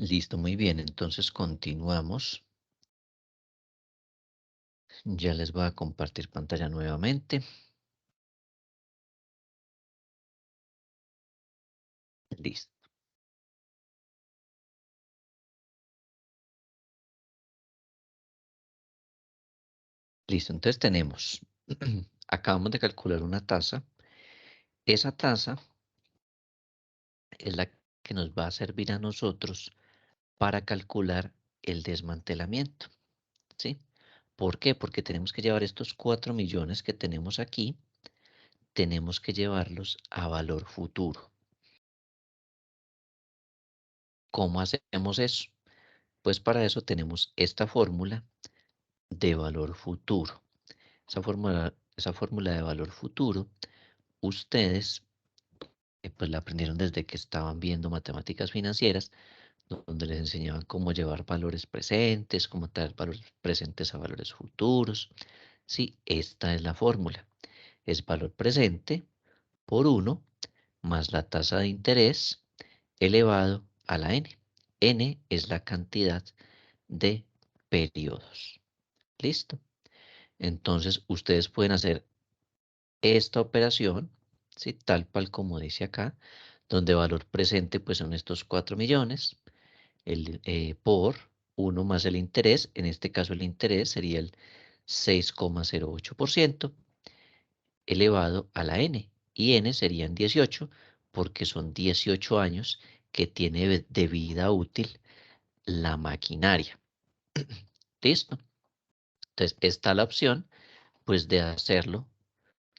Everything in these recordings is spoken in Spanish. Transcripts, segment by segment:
Listo, muy bien. Entonces continuamos. Ya les voy a compartir pantalla nuevamente. Listo. Listo. Entonces tenemos, acabamos de calcular una tasa. Esa tasa es la que nos va a servir a nosotros para calcular el desmantelamiento, ¿sí? ¿Por qué? Porque tenemos que llevar estos 4 millones que tenemos aquí, tenemos que llevarlos a valor futuro. ¿Cómo hacemos eso? Pues para eso tenemos esta fórmula de valor futuro. Esa fórmula de valor futuro, ustedes pues la aprendieron desde que estaban viendo matemáticas financieras, donde les enseñaban cómo llevar valores presentes, cómo traer valores presentes a valores futuros. Sí, esta es la fórmula. Es valor presente por 1 más la tasa de interés elevado a la n. N es la cantidad de periodos. ¿Listo? Entonces, ustedes pueden hacer esta operación, ¿sí? Tal cual como dice acá, donde valor presente pues son estos 4 millones, por 1 más el interés, en este caso el interés sería el 6,08% elevado a la n, y n serían 18 porque son 18 años que tiene de vida útil la maquinaria. ¿Listo? Entonces está la opción pues de hacerlo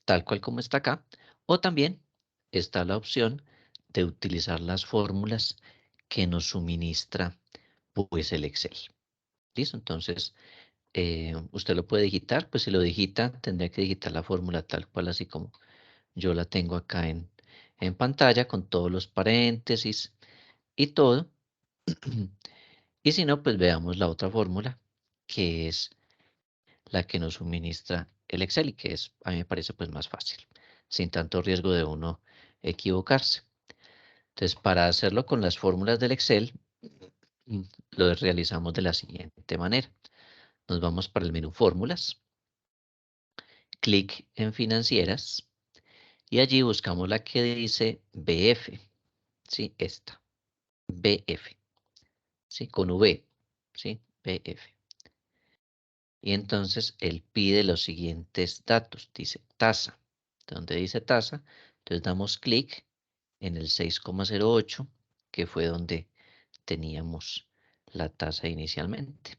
tal cual como está acá, o también está la opción de utilizar las fórmulas que nos suministra pues el Excel. ¿Listo? Entonces, usted lo puede digitar, pues si lo digita, tendría que digitar la fórmula tal cual, así como yo la tengo acá en pantalla, con todos los paréntesis y todo. Y si no, pues veamos la otra fórmula, que es la que nos suministra el Excel y que es, a mí me parece pues más fácil, sin tanto riesgo de uno equivocarse. Entonces, para hacerlo con las fórmulas del Excel, lo realizamos de la siguiente manera. Nos vamos para el menú Fórmulas, clic en Financieras y allí buscamos la que dice BF, ¿sí? Esta, BF, ¿sí? Con V, ¿sí? BF. Y entonces él pide los siguientes datos, dice tasa. Donde dice tasa, entonces damos clic en el 6,08, que fue donde teníamos la tasa inicialmente.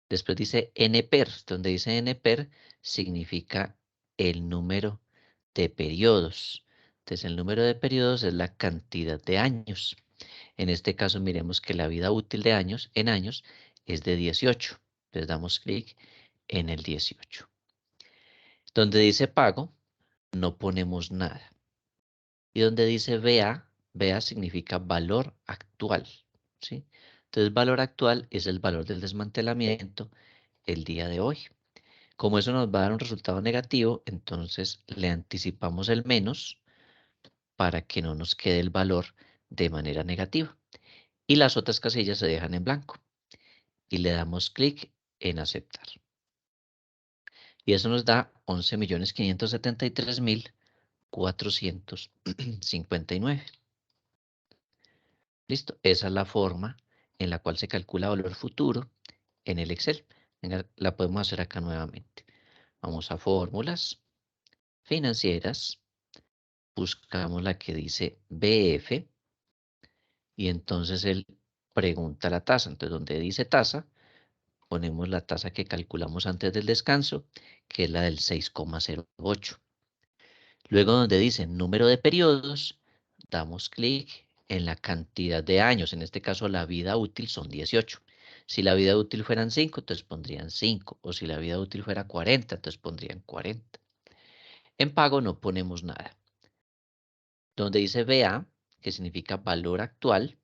Después dice NPER, donde dice NPER significa el número de periodos. Entonces el número de periodos es la cantidad de años. En este caso miremos que la vida útil de años en años es de 18. Entonces damos clic en el 18. Donde dice pago, no ponemos nada. Y donde dice VA significa valor actual, ¿sí? Entonces valor actual es el valor del desmantelamiento el día de hoy. Como eso nos va a dar un resultado negativo, entonces le anticipamos el menos para que no nos quede el valor de manera negativa. Y las otras casillas se dejan en blanco. Y le damos clic en aceptar. Y eso nos da 11.573.459. Listo. Esa es la forma en la cual se calcula valor futuro en el Excel. Venga, la podemos hacer acá nuevamente. Vamos a fórmulas financieras. Buscamos la que dice BF. Y entonces él pregunta la tasa. Entonces, donde dice tasa, ponemos la tasa que calculamos antes del descanso, que es la del 6,08. Luego donde dice número de periodos, damos clic en la cantidad de años. En este caso la vida útil son 18. Si la vida útil fueran 5, entonces pondrían 5. O si la vida útil fuera 40, entonces pondrían 40. En pago no ponemos nada. Donde dice VA, que significa valor actual,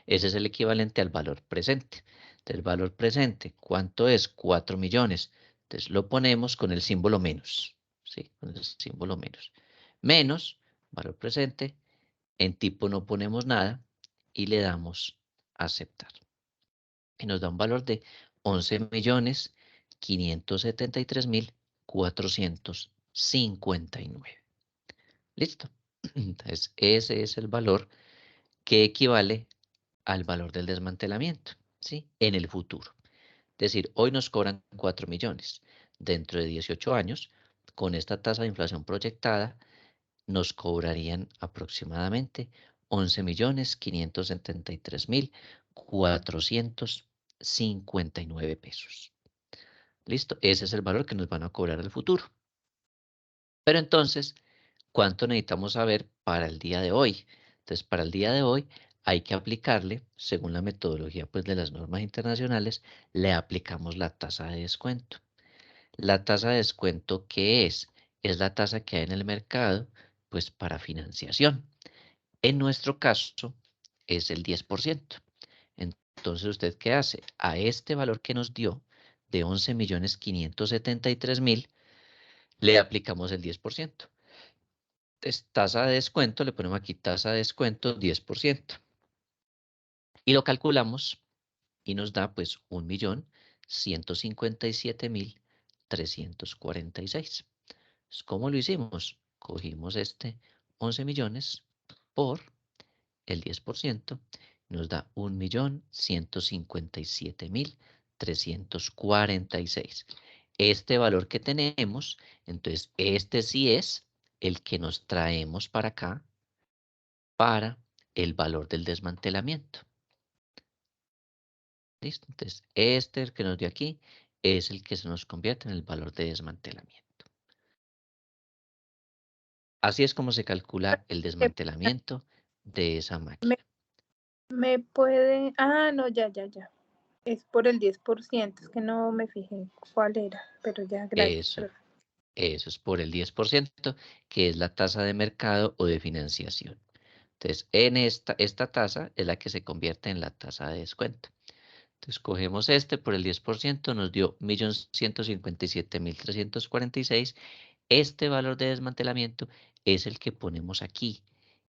ese es el equivalente al valor presente. Entonces, el valor presente, ¿cuánto es? 4 millones. Entonces, lo ponemos con el símbolo menos. ¿Sí? Con el símbolo menos. Menos, valor presente. En tipo no ponemos nada y le damos aceptar. Y nos da un valor de 11.573.459. ¿Listo? Entonces, ese es el valor que equivale al valor del desmantelamiento, ¿sí? En el futuro. Es decir, hoy nos cobran 4 millones. Dentro de 18 años, con esta tasa de inflación proyectada, nos cobrarían aproximadamente 11.573.459 pesos. ¿Listo? Ese es el valor que nos van a cobrar al futuro. Pero entonces, ¿cuánto necesitamos saber para el día de hoy? Entonces, para el día de hoy hay que aplicarle, según la metodología pues, de las normas internacionales, le aplicamos la tasa de descuento. La tasa de descuento, ¿qué es? Es la tasa que hay en el mercado pues, para financiación. En nuestro caso, es el 10%. Entonces, ¿usted qué hace? A este valor que nos dio de 11.573.000, le aplicamos el 10%. Entonces, tasa de descuento, le ponemos aquí tasa de descuento 10%. Y lo calculamos y nos da pues 1.157.346. ¿Cómo lo hicimos? Cogimos este 11 millones por el 10%, nos da 1.157.346. Este valor que tenemos, entonces este sí es el que nos traemos para acá para el valor del desmantelamiento. ¿Listo? Entonces, este el que nos dio aquí es el que se nos convierte en el valor de desmantelamiento. Así es como se calcula el desmantelamiento de esa máquina. Me puede... Ah, no, ya. Es por el 10%, es que no me fijé cuál era, pero ya, gracias. Eso es por el 10%, que es la tasa de mercado o de financiación. Entonces, en esta tasa es la que se convierte en la tasa de descuento. Entonces, cogemos este por el 10%, nos dio 1.157.346. Este valor de desmantelamiento es el que ponemos aquí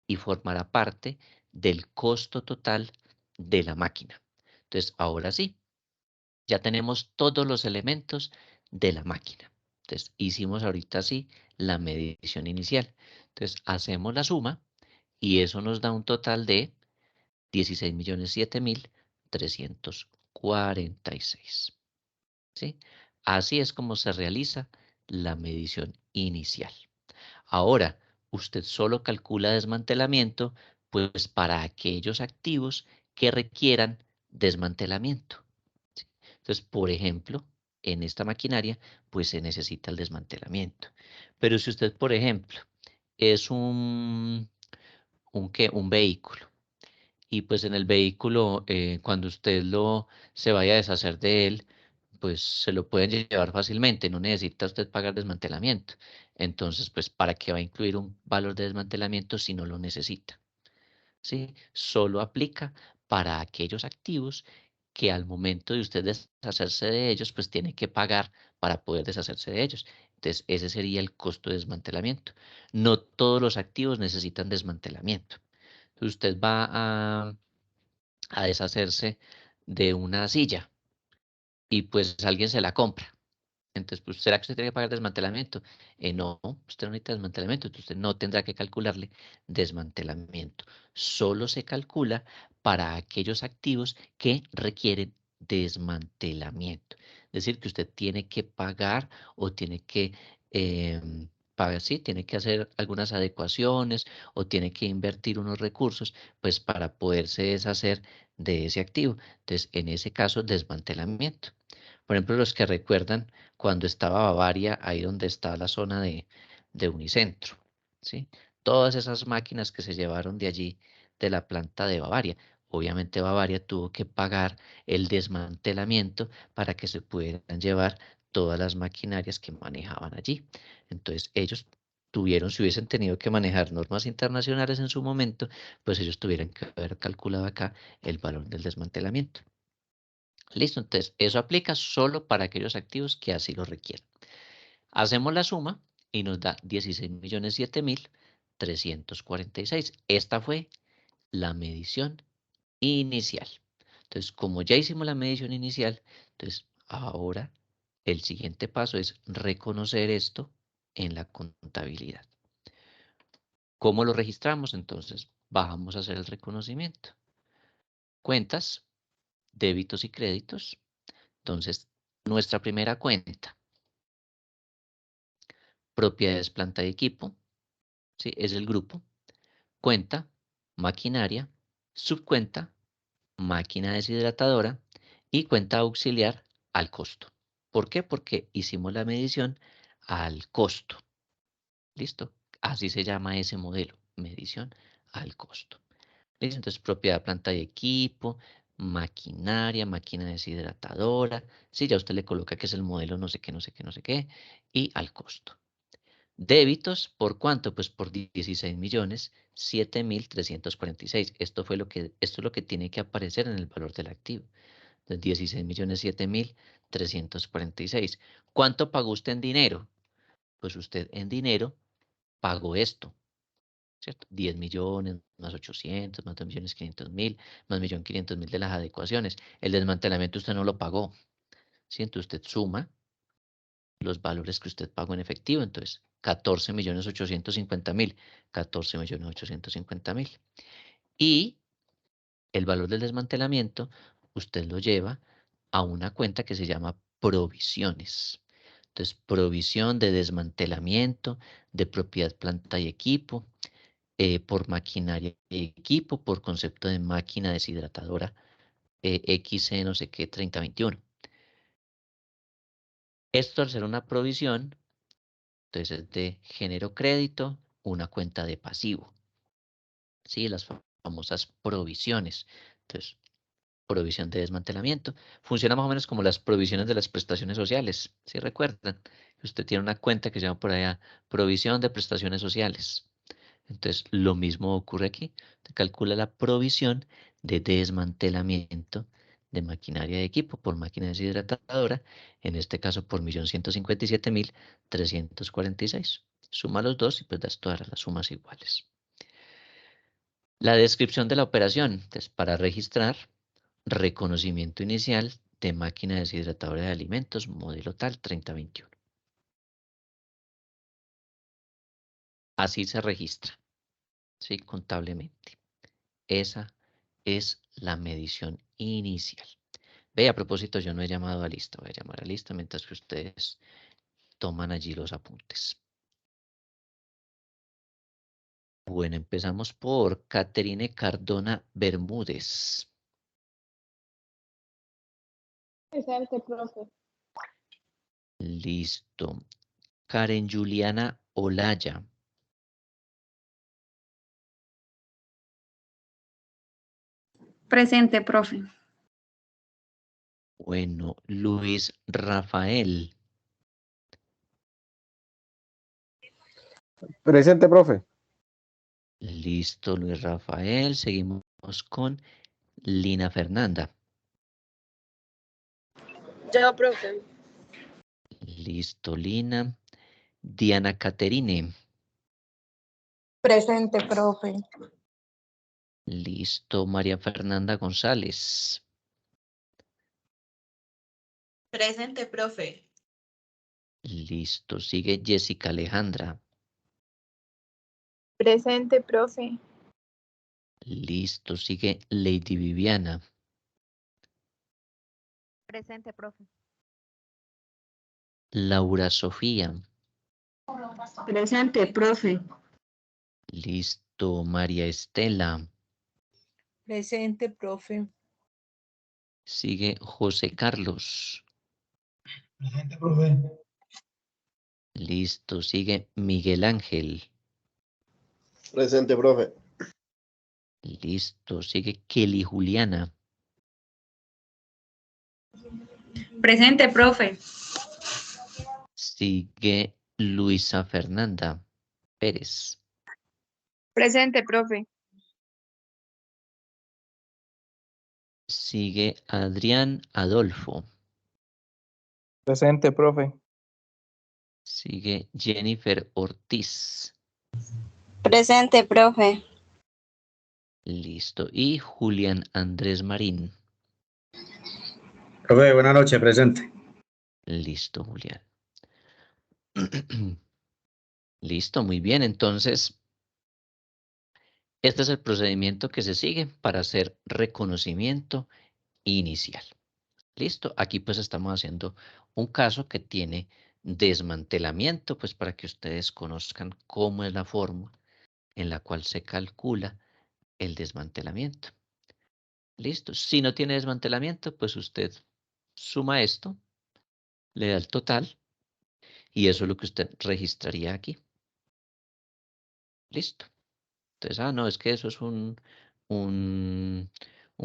y formará parte del costo total de la máquina. Entonces, ahora sí, ya tenemos todos los elementos de la máquina. Entonces, hicimos ahorita sí la medición inicial. Entonces, hacemos la suma y eso nos da un total de 16.007.346. ¿Sí? Así es como se realiza la medición inicial. Ahora, usted solo calcula desmantelamiento, pues para aquellos activos que requieran desmantelamiento. ¿Sí? Entonces, por ejemplo, en esta maquinaria, pues se necesita el desmantelamiento. Pero si usted, por ejemplo, es un vehículo, y pues en el vehículo, cuando usted se vaya a deshacer de él, pues se lo pueden llevar fácilmente, no necesita usted pagar desmantelamiento. Entonces, pues, ¿para qué va a incluir un valor de desmantelamiento si no lo necesita? ¿Sí? Solo aplica para aquellos activos que al momento de usted deshacerse de ellos, pues tiene que pagar para poder deshacerse de ellos. Entonces, ese sería el costo de desmantelamiento. No todos los activos necesitan desmantelamiento. Usted va a deshacerse de una silla y pues alguien se la compra. Entonces, pues, ¿será que usted tiene que pagar desmantelamiento? No, usted no necesita desmantelamiento, entonces usted no tendrá que calcularle desmantelamiento. Solo se calcula para aquellos activos que requieren desmantelamiento. Es decir, que usted tiene que pagar o tiene que pagar, sí, tiene que hacer algunas adecuaciones o tiene que invertir unos recursos, pues para poderse deshacer de ese activo. Entonces, en ese caso, desmantelamiento. Por ejemplo, los que recuerdan cuando estaba Bavaria, ahí donde está la zona de Unicentro, ¿sí? Todas esas máquinas que se llevaron de allí, de la planta de Bavaria. Obviamente Bavaria tuvo que pagar el desmantelamiento para que se pudieran llevar todas las maquinarias que manejaban allí. Entonces ellos tuvieron, si hubiesen tenido que manejar normas internacionales en su momento, pues ellos tuvieran que haber calculado acá el valor del desmantelamiento. Listo, entonces eso aplica solo para aquellos activos que así lo requieran. Hacemos la suma y nos da 16.007.346. Esta fue la medición inicial. Entonces, como ya hicimos la medición inicial, entonces ahora el siguiente paso es reconocer esto en la contabilidad. ¿Cómo lo registramos? Entonces, vamos a hacer el reconocimiento. Cuentas, débitos y créditos. Entonces, nuestra primera cuenta, propiedades, planta y equipo, ¿sí? Es el grupo. Cuenta, maquinaria, subcuenta, máquina deshidratadora y cuenta auxiliar al costo. ¿Por qué? Porque hicimos la medición al costo. ¿Listo? Así se llama ese modelo, medición al costo. ¿Listo? Entonces, propiedad, planta y equipo, maquinaria, máquina deshidratadora. Sí, ya usted le coloca que es el modelo no sé qué, no sé qué, no sé qué, y al costo. Débitos, ¿por cuánto? Pues por 16.007.346. Esto es lo que tiene que aparecer en el valor del activo. Entonces, 16.007.346. ¿Cuánto pagó usted en dinero? Pues usted en dinero pagó esto, ¿cierto? 10 millones, más 800, más 2.500.000, más 1.500.000 de las adecuaciones. El desmantelamiento usted no lo pagó, ¿sí? Entonces usted suma los valores que usted pagó en efectivo. Entonces, 14.850.000, 14.850.000. Y el valor del desmantelamiento, usted lo lleva a una cuenta que se llama provisiones. Entonces, provisión de desmantelamiento de propiedad, planta y equipo, por maquinaria y equipo, por concepto de máquina deshidratadora, XC no sé qué 3021. Esto al ser una provisión, entonces es de género crédito, una cuenta de pasivo. Sí, las famosas provisiones. Entonces, provisión de desmantelamiento. Funciona más o menos como las provisiones de las prestaciones sociales. ¿Sí recuerdan? Usted tiene una cuenta que se llama por allá provisión de prestaciones sociales. Entonces, lo mismo ocurre aquí. Se calcula la provisión de desmantelamiento de maquinaria de equipo por máquina deshidratadora, en este caso por 1.157.346. Suma los dos y pues das todas las sumas iguales. La descripción de la operación. Entonces, para registrar, reconocimiento inicial de máquina deshidratadora de alimentos, modelo tal 3021. Así se registra, ¿sí? Contablemente. Esa es la medición inicial. Ve, a propósito, yo no he llamado a lista, voy a llamar a lista mientras que ustedes toman allí los apuntes. Bueno, empezamos por Caterine Cardona Bermúdez. Presente, profe. Listo. Karen Juliana Olaya. Presente, profe. Bueno, Luis Rafael. Presente, profe. Listo, Luis Rafael. Seguimos con Lina Fernanda. Yo, profe. Listo, Lina. Diana Caterine. Presente, profe. Listo, María Fernanda González. Presente, profe. Listo, sigue Jessica Alejandra. Presente, profe. Listo, sigue Lady Viviana. Presente, profe. Laura Sofía. Presente, profe. Listo, María Estela. Presente, profe. Sigue José Carlos. Presente, profe. Listo, sigue Miguel Ángel. Presente, profe. Listo, sigue Kelly Juliana. Presente, profe. Sigue Luisa Fernanda Pérez. Presente, profe. Sigue Adrián Adolfo. Presente, profe. Sigue Jennifer Ortiz. Presente, profe. Listo. Y Julián Andrés Marín. Profe, buenas noches, presente. Listo, Julián. Listo, muy bien. Entonces, este es el procedimiento que se sigue para hacer reconocimiento inicial. Listo, aquí pues estamos haciendo un caso que tiene desmantelamiento, pues para que ustedes conozcan cómo es la forma en la cual se calcula el desmantelamiento. Listo, si no tiene desmantelamiento, pues usted suma esto, le da el total y eso es lo que usted registraría aquí. Listo. Entonces, no, es que eso es un, un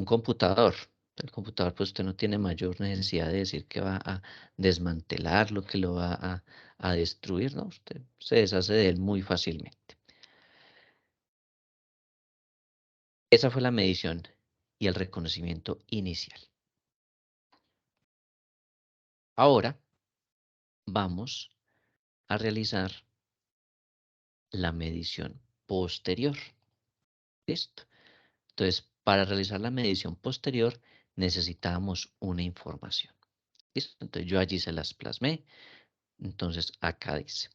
computador. El computador, pues usted no tiene mayor necesidad de decir que va a desmantelarlo, que lo va a destruir, ¿no? Usted se deshace de él muy fácilmente. Esa fue la medición y el reconocimiento inicial. Ahora vamos a realizar la medición posterior. ¿Listo? Entonces, para realizar la medición posterior necesitamos una información. ¿Listo? Entonces yo allí se las plasmé. Entonces acá dice,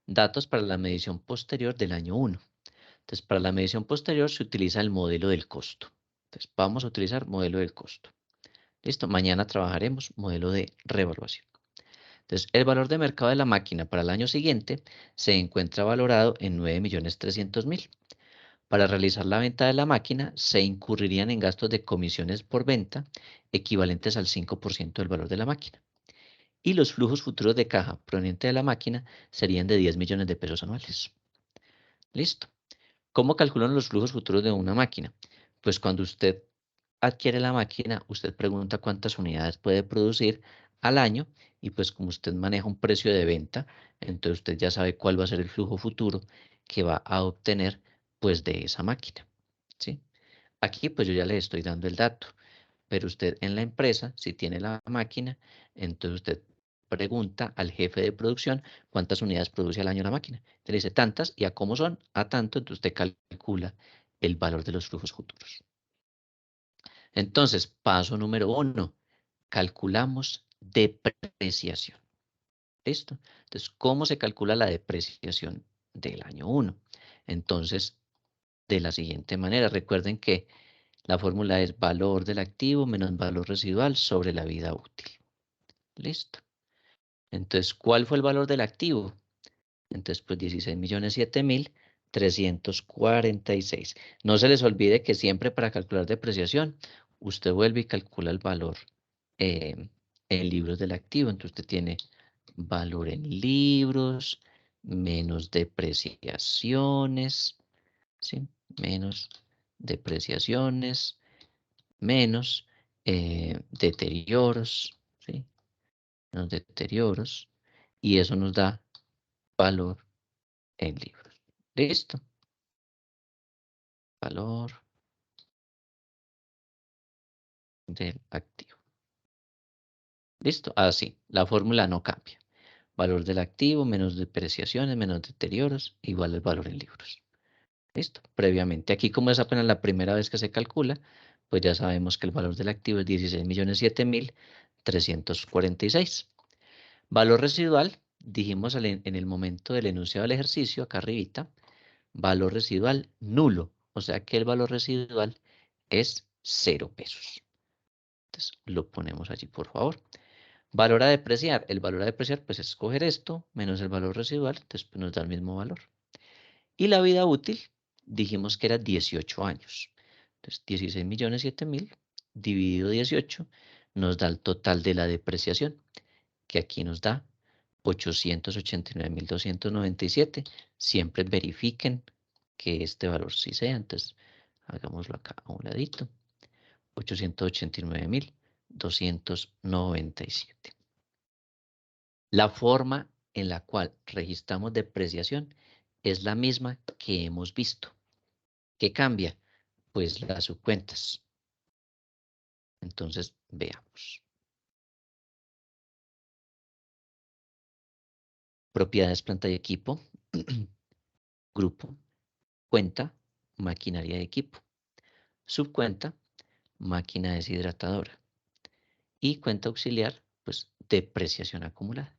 datos para la medición posterior del año 1. Entonces para la medición posterior se utiliza el modelo del costo. Entonces vamos a utilizar modelo del costo. Listo, mañana trabajaremos modelo de revaluación. Entonces el valor de mercado de la máquina para el año siguiente se encuentra valorado en 9.300.000. Para realizar la venta de la máquina se incurrirían en gastos de comisiones por venta equivalentes al 5% del valor de la máquina. Y los flujos futuros de caja provenientes de la máquina serían de 10 millones de pesos anuales. Listo. ¿Cómo calculan los flujos futuros de una máquina? Pues cuando usted adquiere la máquina, usted pregunta cuántas unidades puede producir al año y pues como usted maneja un precio de venta, entonces usted ya sabe cuál va a ser el flujo futuro que va a obtener pues de esa máquina. ¿Sí? Aquí pues yo ya le estoy dando el dato, pero usted en la empresa, si tiene la máquina, entonces usted pregunta al jefe de producción cuántas unidades produce al año la máquina. Te dice tantas y a cómo son, a tanto, entonces usted calcula el valor de los flujos futuros. Entonces, paso número 1, calculamos depreciación. ¿Listo? Entonces, ¿cómo se calcula la depreciación del año 1? Entonces, de la siguiente manera, recuerden que la fórmula es valor del activo menos valor residual sobre la vida útil. ¿Listo? Entonces, ¿cuál fue el valor del activo? Entonces, pues 16.007.346. No se les olvide que siempre para calcular depreciación, usted vuelve y calcula el valor en libros del activo. Entonces, usted tiene valor en libros menos depreciaciones, ¿sí? Menos depreciaciones, menos deterioros, ¿sí? Menos deterioros. Y eso nos da valor en libros. ¿Listo? Valor del activo. ¿Listo? Así, la fórmula no cambia. Valor del activo menos depreciaciones menos deterioros igual al valor en libros. ¿Listo? Previamente. Aquí como es apenas la primera vez que se calcula, pues ya sabemos que el valor del activo es 16.007.346. Valor residual, dijimos en el momento del enunciado del ejercicio, acá arribita, valor residual nulo. O sea que el valor residual es 0 pesos. Entonces lo ponemos allí, por favor. Valor a depreciar. El valor a depreciar, pues es escoger esto menos el valor residual. Entonces pues, nos da el mismo valor. Y la vida útil, dijimos que era 18 años. Entonces 16.007.000 dividido 18 nos da el total de la depreciación, que aquí nos da 889.297. Siempre verifiquen que este valor sí sea. Entonces hagámoslo acá a un ladito. 889.297. La forma en la cual registramos depreciación es la misma que hemos visto. ¿Qué cambia? Pues las subcuentas. Entonces, veamos. Propiedades, planta y equipo. Grupo. Cuenta, maquinaria de equipo. Subcuenta, máquina deshidratadora. Y cuenta auxiliar, pues depreciación acumulada.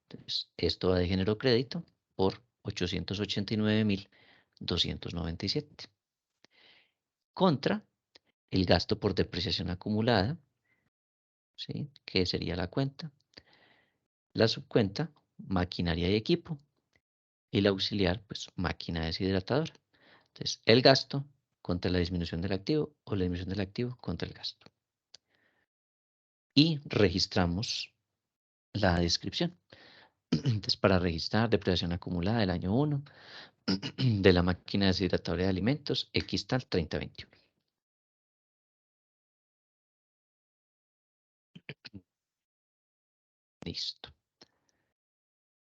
Entonces, esto va de género crédito por 889.297. Contra el gasto por depreciación acumulada, ¿sí? Que sería la cuenta. La subcuenta, maquinaria y equipo. Y la auxiliar, pues máquina deshidratadora. Entonces, el gasto contra la disminución del activo o la disminución del activo contra el gasto. Y registramos la descripción. Entonces, para registrar depreciación acumulada del año 1 de la máquina deshidratadora de alimentos, X tal 3021. Listo.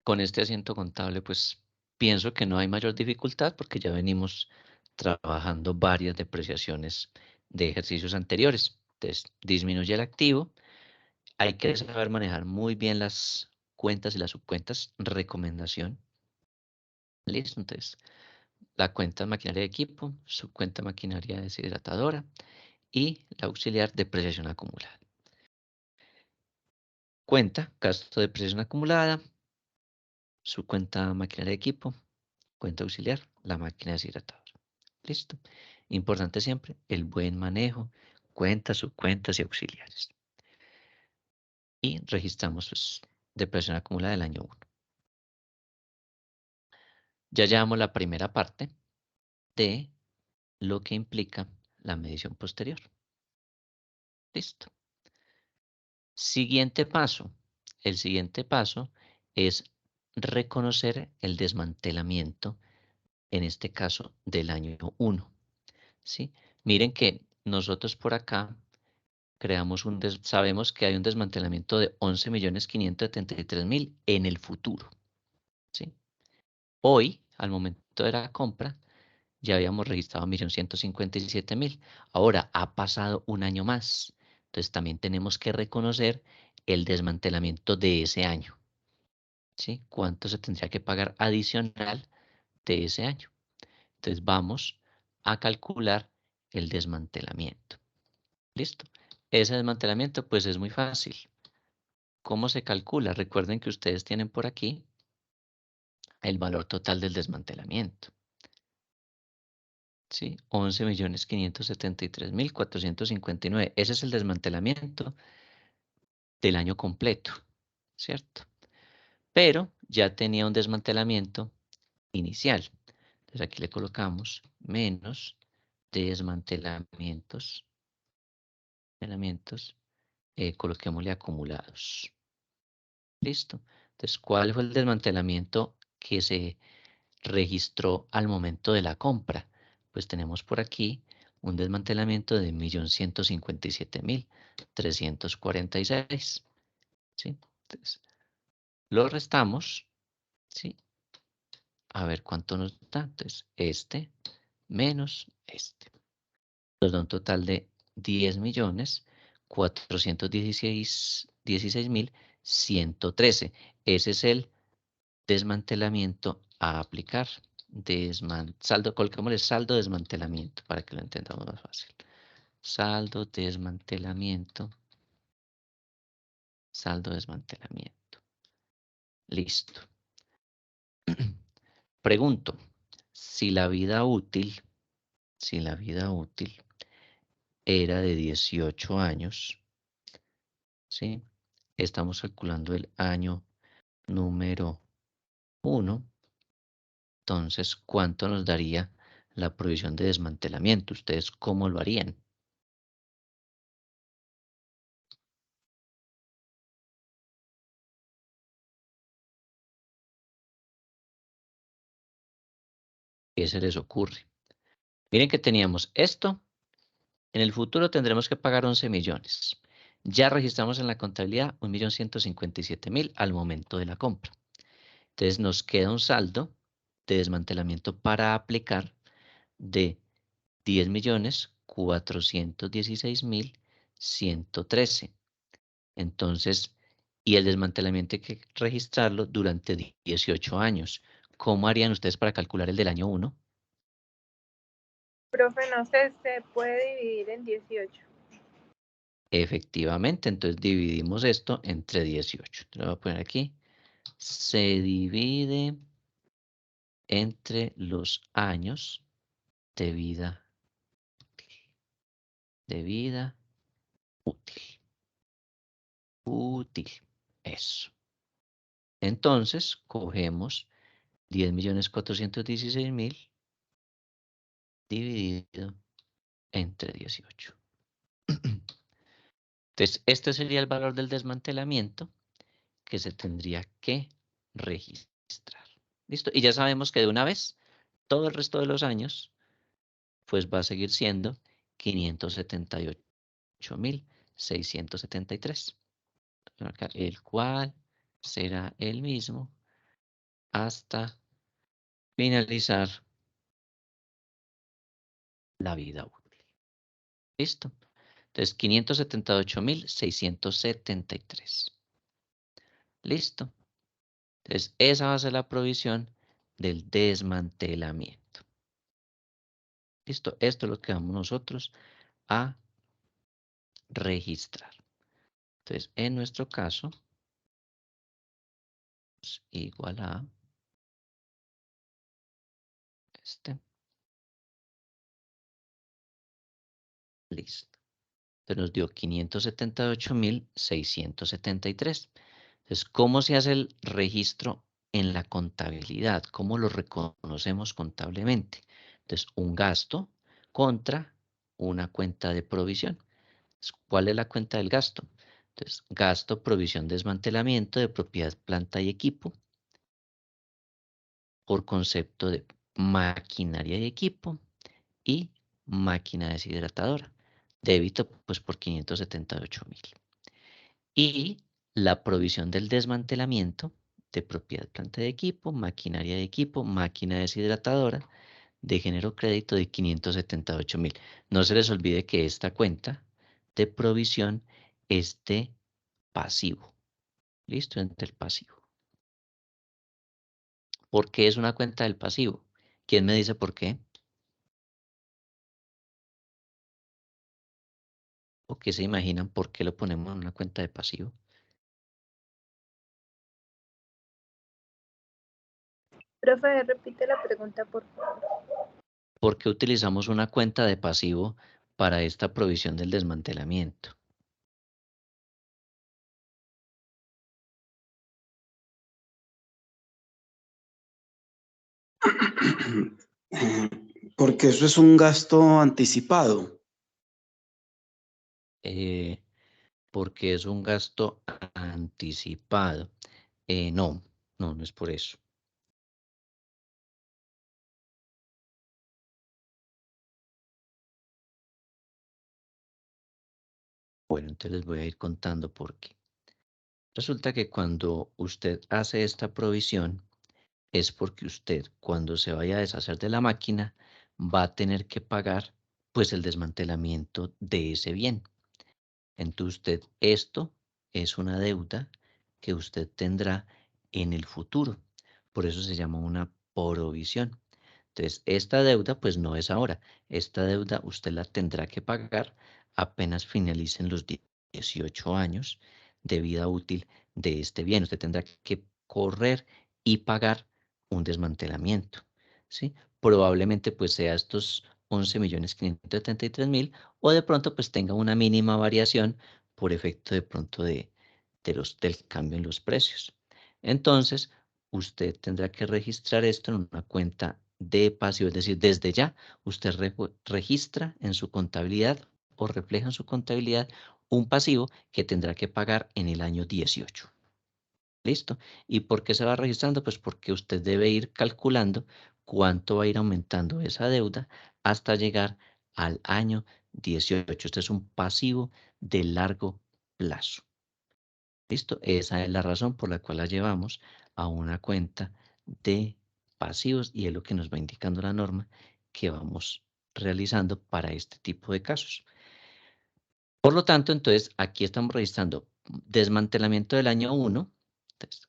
Con este asiento contable, pues pienso que no hay mayor dificultad porque ya venimos trabajando varias depreciaciones de ejercicios anteriores. Entonces, disminuye el activo. Hay que saber manejar muy bien las cuentas y las subcuentas. Recomendación. Listo. Entonces, la cuenta maquinaria de equipo, subcuenta maquinaria deshidratadora y la auxiliar depreciación acumulada. Cuenta, gasto de depreciación acumulada, subcuenta maquinaria de equipo, cuenta auxiliar, la máquina deshidratadora. Listo. Importante siempre el buen manejo, cuentas, subcuentas y auxiliares. Y registramos pues, depreciación acumulada del año 1. Ya llevamos la primera parte de lo que implica la medición posterior. Listo. Siguiente paso. El siguiente paso es reconocer el desmantelamiento, en este caso del año 1. ¿Sí? Miren que nosotros por acá creamos sabemos que hay un desmantelamiento de 11.573.000 en el futuro. ¿Sí? Hoy, al momento de la compra, ya habíamos registrado 1.157.000. Ahora ha pasado un año más. Entonces también tenemos que reconocer el desmantelamiento de ese año. ¿Sí? ¿Cuánto se tendría que pagar adicional de ese año? Entonces vamos a calcular el desmantelamiento. ¿Listo? Ese desmantelamiento pues es muy fácil. ¿Cómo se calcula? Recuerden que ustedes tienen por aquí el valor total del desmantelamiento. ¿Sí? 11.573.459. Ese es el desmantelamiento del año completo, ¿cierto? Pero ya tenía un desmantelamiento inicial. Entonces aquí le colocamos menos desmantelamientos, coloquémosle acumulados. ¿Listo? Entonces, ¿cuál fue el desmantelamiento que se registró al momento de la compra? Pues tenemos por aquí un desmantelamiento de 1.157.346. ¿Sí? Entonces, lo restamos, ¿sí? A ver cuánto nos da. Entonces, este menos este. Nos da un total de 10.416.113. Ese es el desmantelamiento a aplicar. Colocámosle saldo desmantelamiento para que lo entendamos más fácil. Saldo desmantelamiento. Saldo desmantelamiento. Listo. Pregunto, si la vida útil era de 18 años, ¿sí? Estamos calculando el año número 1. Entonces, ¿cuánto nos daría la provisión de desmantelamiento? ¿Ustedes cómo lo harían? ¿Qué se les ocurre? Miren que teníamos esto. En el futuro tendremos que pagar 11 millones. Ya registramos en la contabilidad 1.157.000 al momento de la compra. Entonces nos queda un saldo de desmantelamiento para aplicar de 10.416.113. Entonces, y el desmantelamiento hay que registrarlo durante 18 años. ¿Cómo harían ustedes para calcular el del año 1? Profe, no sé, se puede dividir en 18. Efectivamente, entonces dividimos esto entre 18. Lo voy a poner aquí. Se divide entre los años de vida útil. Útil. Eso. Entonces, cogemos 10.416.000 dividido entre 18. Entonces, este sería el valor del desmantelamiento que se tendría que registrar. ¿Listo? Y ya sabemos que de una vez, todo el resto de los años, pues va a seguir siendo 578.673. El cual será el mismo hasta finalizar la vida útil. ¿Listo? Entonces, 578.673. ¿Listo? Entonces, esa va a ser la provisión del desmantelamiento. ¿Listo? Esto es lo que vamos nosotros a registrar. Entonces, en nuestro caso, es igual a este. Listo. Entonces nos dio 578.673. Entonces, ¿cómo se hace el registro en la contabilidad? ¿Cómo lo reconocemos contablemente? Entonces, un gasto contra una cuenta de provisión. Entonces, ¿cuál es la cuenta del gasto? Entonces, gasto, provisión, desmantelamiento de propiedad, planta y equipo por concepto de maquinaria y equipo y máquina deshidratadora. Débito, pues por 578.000. Y la provisión del desmantelamiento de propiedad, planta de equipo, maquinaria de equipo, máquina deshidratadora de género crédito de 578.000. No se les olvide que esta cuenta de provisión es de pasivo. ¿Listo? Entre el pasivo. ¿Por qué es una cuenta del pasivo? ¿Quién me dice por qué? ¿O qué se imaginan por qué lo ponemos en una cuenta de pasivo? Profe, repite la pregunta, por favor. ¿Por qué utilizamos una cuenta de pasivo para esta provisión del desmantelamiento? Porque eso es un gasto anticipado. Porque es un gasto anticipado. No, no es por eso. Bueno, entonces les voy a ir contando por qué. Resulta que cuando usted hace esta provisión, es porque usted, cuando se vaya a deshacer de la máquina, va a tener que pagar, pues, el desmantelamiento de ese bien. Entonces, esto es una deuda que usted tendrá en el futuro. Por eso se llama una provisión. Entonces, esta deuda, pues, no es ahora. Esta deuda usted la tendrá que pagar apenas finalicen los 18 años de vida útil de este bien. Usted tendrá que correr y pagar un desmantelamiento, ¿sí? Probablemente, pues, sea estos 11.573.000 o de pronto, pues, tenga una mínima variación por efecto de pronto del cambio en los precios. Entonces, usted tendrá que registrar esto en una cuenta de pasivo, es decir, desde ya usted registra en su contabilidad o refleja en su contabilidad un pasivo que tendrá que pagar en el año 18. ¿Listo? ¿Y por qué se va registrando? Pues porque usted debe ir calculando cuánto va a ir aumentando esa deuda hasta llegar al año 18. Este es un pasivo de largo plazo. ¿Listo? Esa es la razón por la cual la llevamos a una cuenta de pasivos y es lo que nos va indicando la norma que vamos realizando para este tipo de casos. Por lo tanto, entonces, aquí estamos registrando desmantelamiento del año 1,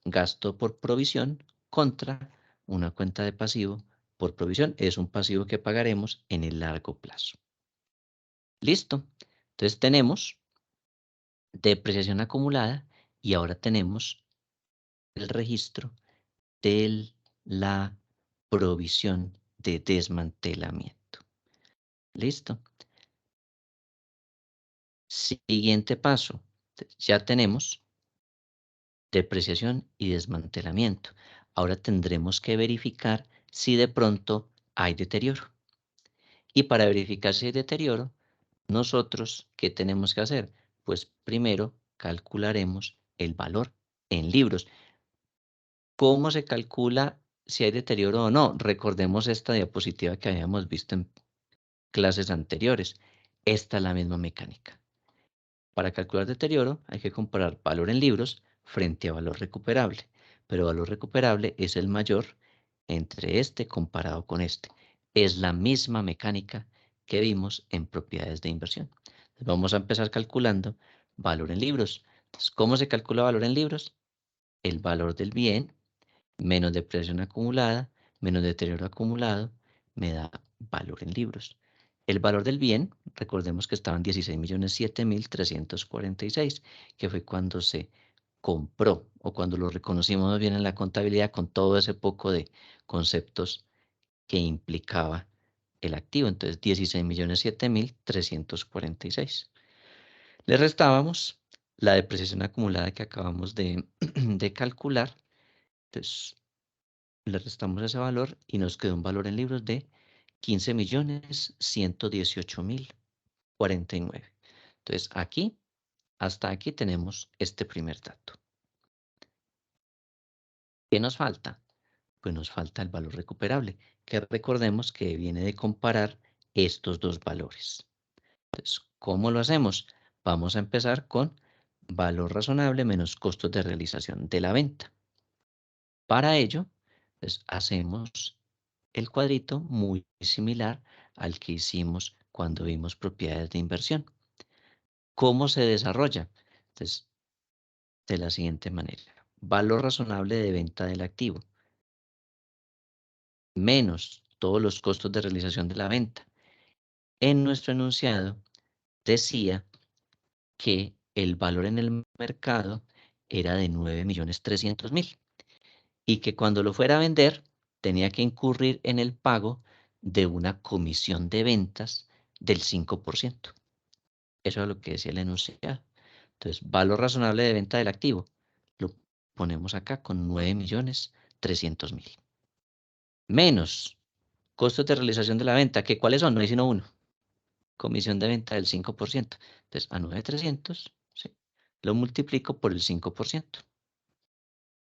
gasto por provisión contra una cuenta de pasivo por provisión. Es un pasivo que pagaremos en el largo plazo. ¿Listo? Entonces tenemos depreciación acumulada y ahora tenemos el registro de la provisión de desmantelamiento. ¿Listo? Siguiente paso. Ya tenemos depreciación y desmantelamiento. Ahora tendremos que verificar si de pronto hay deterioro. Y para verificar si hay deterioro, nosotros, ¿qué tenemos que hacer? Pues primero calcularemos el valor en libros. ¿Cómo se calcula si hay deterioro o no? Recordemos esta diapositiva que habíamos visto en clases anteriores. Esta es la misma mecánica. Para calcular deterioro hay que comparar valor en libros frente a valor recuperable. Pero valor recuperable es el mayor entre este comparado con este. Es la misma mecánica que vimos en propiedades de inversión. Entonces, vamos a empezar calculando valor en libros. Entonces, ¿cómo se calcula valor en libros? El valor del bien menos depreciación acumulada menos deterioro acumulado me da valor en libros. El valor del bien, recordemos que estaban 16.007.346, que fue cuando se compró o cuando lo reconocimos bien en la contabilidad con todo ese poco de conceptos que implicaba el activo. Entonces, 16.007.346. Le restábamos la depreciación acumulada que acabamos de calcular. Entonces, le restamos ese valor y nos quedó un valor en libros de 15.118.049. Entonces, aquí, hasta aquí tenemos este primer dato. ¿Qué nos falta? Pues nos falta el valor recuperable, que recordemos que viene de comparar estos dos valores. Entonces, ¿cómo lo hacemos? Vamos a empezar con valor razonable menos costos de realización de la venta. Para ello, pues, hacemos el cuadrito muy similar al que hicimos cuando vimos propiedades de inversión. ¿Cómo se desarrolla? Entonces, de la siguiente manera. Valor razonable de venta del activo menos todos los costos de realización de la venta. En nuestro enunciado decía que el valor en el mercado era de 9.300.000 y que cuando lo fuera a vender tenía que incurrir en el pago de una comisión de ventas del 5%. Eso es lo que decía el enunciado. Entonces, valor razonable de venta del activo. Lo ponemos acá con 9.300.000. Menos costos de realización de la venta, que ¿cuáles son? No hay sino uno. Comisión de venta del 5%. Entonces, a 9.300.000, ¿sí? Lo multiplico por el 5%.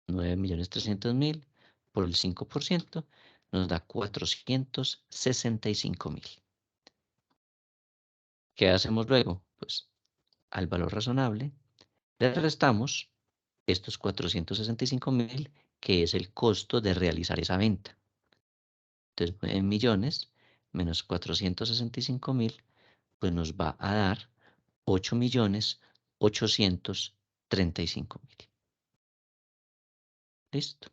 9.300.000 por el 5% nos da 465.000. ¿Qué hacemos luego? Pues al valor razonable le restamos estos 465.000, que es el costo de realizar esa venta. Entonces, 9 millones menos 465.000, pues nos va a dar 8.835.000. Listo.